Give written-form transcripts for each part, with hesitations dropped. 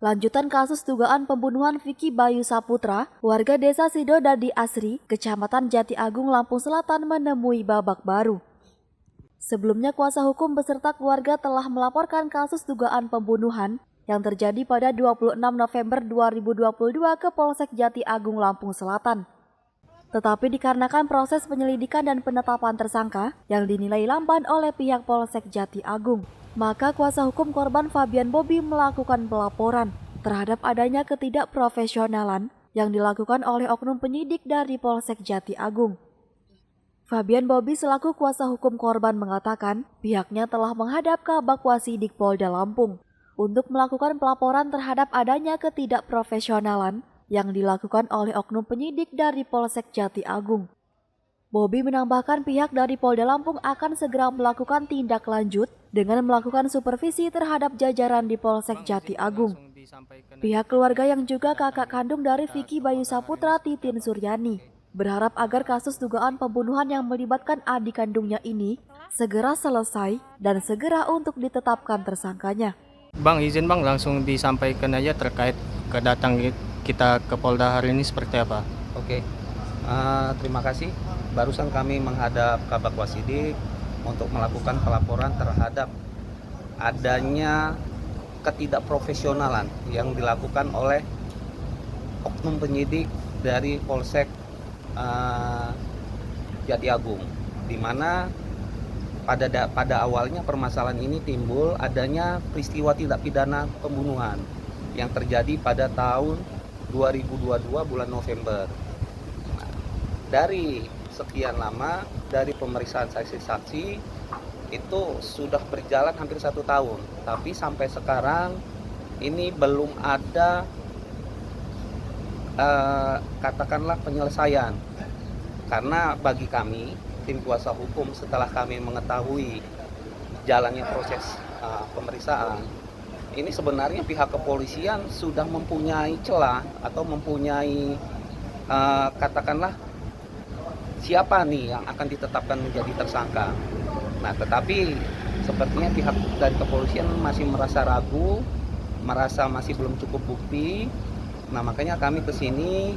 Lanjutan kasus dugaan pembunuhan Vicky Bayu Saputra, warga desa Sidodadi Asri, Kecamatan Jati Agung, Lampung Selatan menemui babak baru. Sebelumnya kuasa hukum beserta keluarga telah melaporkan kasus dugaan pembunuhan yang terjadi pada 26 November 2022 ke Polsek Jati Agung, Lampung Selatan. Tetapi dikarenakan proses penyelidikan dan penetapan tersangka yang dinilai lamban oleh pihak Polsek Jati Agung, maka kuasa hukum korban Fabian Bobi melakukan pelaporan terhadap adanya ketidakprofesionalan yang dilakukan oleh oknum penyidik dari Polsek Jati Agung. Fabian Bobi selaku kuasa hukum korban mengatakan pihaknya telah menghadap Kabak Wasidik Polda Lampung untuk melakukan pelaporan terhadap adanya ketidakprofesionalan yang dilakukan oleh oknum penyidik dari Polsek Jati Agung. Bobi menambahkan pihak dari Polda Lampung akan segera melakukan tindak lanjut dengan melakukan supervisi terhadap jajaran di Polsek Jati Agung. Pihak keluarga yang juga kakak kandung dari Vicky Bayu Saputra, Titin Suryani, berharap agar kasus dugaan pembunuhan yang melibatkan adik kandungnya ini segera selesai dan segera untuk ditetapkan tersangkanya. Bang, izin Bang langsung disampaikan aja terkait kedatangan kita ke Polda hari ini seperti apa? Oke, terima kasih. Barusan kami menghadap Kabak Wasidik untuk melakukan pelaporan terhadap adanya ketidakprofesionalan yang dilakukan oleh oknum penyidik dari Polsek Jati Agung, di mana pada awalnya permasalahan ini timbul adanya peristiwa tindak pidana pembunuhan yang terjadi pada tahun 2022 bulan November. Nah, dari sekian lama, dari pemeriksaan saksi-saksi itu sudah berjalan hampir 1 tahun, tapi sampai sekarang ini belum ada katakanlah penyelesaian. Karena bagi kami, tim kuasa hukum, setelah kami mengetahui jalannya proses pemeriksaan, ini sebenarnya pihak kepolisian sudah mempunyai celah atau mempunyai katakanlah siapa nih yang akan ditetapkan menjadi tersangka. Nah, tetapi sepertinya pihak dari kepolisian masih merasa ragu, merasa masih belum cukup bukti. Nah, makanya kami ke sini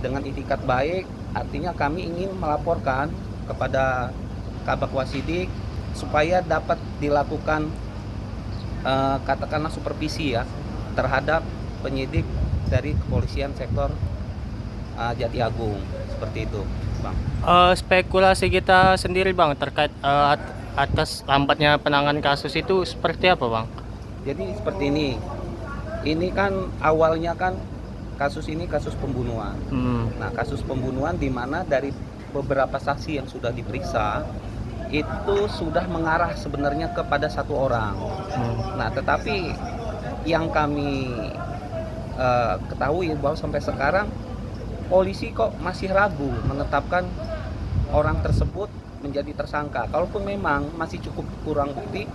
dengan itikat baik, artinya kami ingin melaporkan kepada Kabak Wasidik supaya dapat dilakukan katakanlah supervisi ya terhadap penyidik dari kepolisian sektor Jati Agung, seperti itu, Bang. Spekulasi kita sendiri Bang terkait atas lambatnya penanganan kasus itu seperti apa Bang? Jadi seperti ini kan awalnya kan kasus ini kasus pembunuhan. Nah, kasus pembunuhan di mana dari beberapa saksi yang sudah diperiksa itu sudah mengarah sebenarnya kepada 1 orang. Nah, tetapi yang kami ketahui bahwa sampai sekarang polisi kok masih ragu menetapkan orang tersebut menjadi tersangka. Kalaupun memang masih cukup kurang bukti,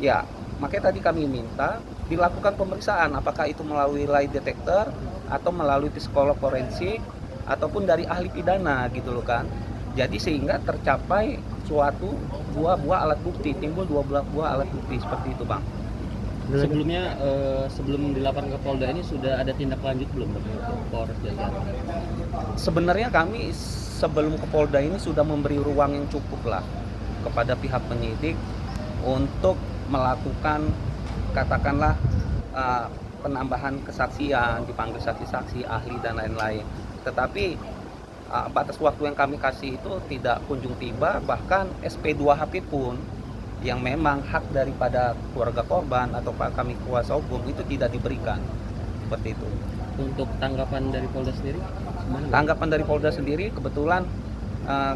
ya makanya tadi kami minta dilakukan pemeriksaan, apakah itu melalui lie detector atau melalui psikolog forensik ataupun dari ahli pidana gitu loh kan. Jadi sehingga tercapai suatu buah alat bukti, timbul 2 buah alat bukti seperti itu, Bang. Sebelumnya sebelum dilaporkan ke Polda ini sudah ada tindak lanjut belum ke Polres Jati Agung? Sebenarnya kami sebelum ke Polda ini sudah memberi ruang yang cukup lah kepada pihak penyidik untuk melakukan katakanlah penambahan kesaksian, dipanggil saksi-saksi, ahli dan lain-lain. Tetapi batas waktu yang kami kasih itu tidak kunjung tiba, bahkan SP2HP pun yang memang hak daripada keluarga korban atau kami kuasa hukum itu tidak diberikan, seperti itu. Untuk tanggapan dari Polda sendiri? Tanggapan dari Polda sendiri kebetulan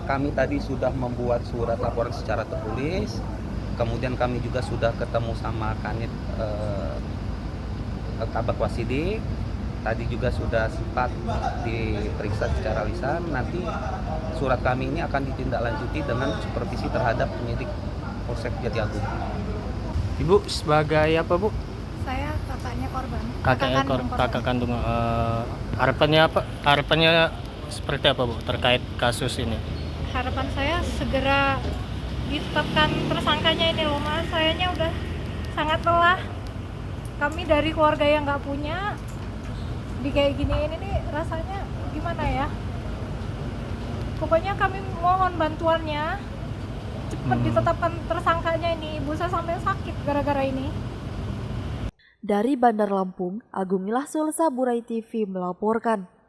kami tadi sudah membuat surat laporan secara tertulis, kemudian kami juga sudah ketemu sama Kanit Kabak Wasidik, tadi juga sudah sempat diperiksa secara lisan. Nanti surat kami ini akan ditindaklanjuti dengan supervisi terhadap penyidik Polsek Jati Agung. Ibu sebagai apa Bu? Saya kakaknya korban. Kakak kandung. Harapannya apa? Harapannya seperti apa Bu terkait kasus ini? Harapan saya segera ditetapkan tersangkanya ini loh Mas. Sayanya udah sangat lelah kami dari keluarga yang nggak punya di kayak giniin ini rasanya gimana ya. Pokoknya kami mohon bantuannya cepat ditetapkan tersangkanya ini. Ibu saya sampai sakit gara-gara ini. Dari Bandar Lampung, Agung Ilham Saburai TV melaporkan.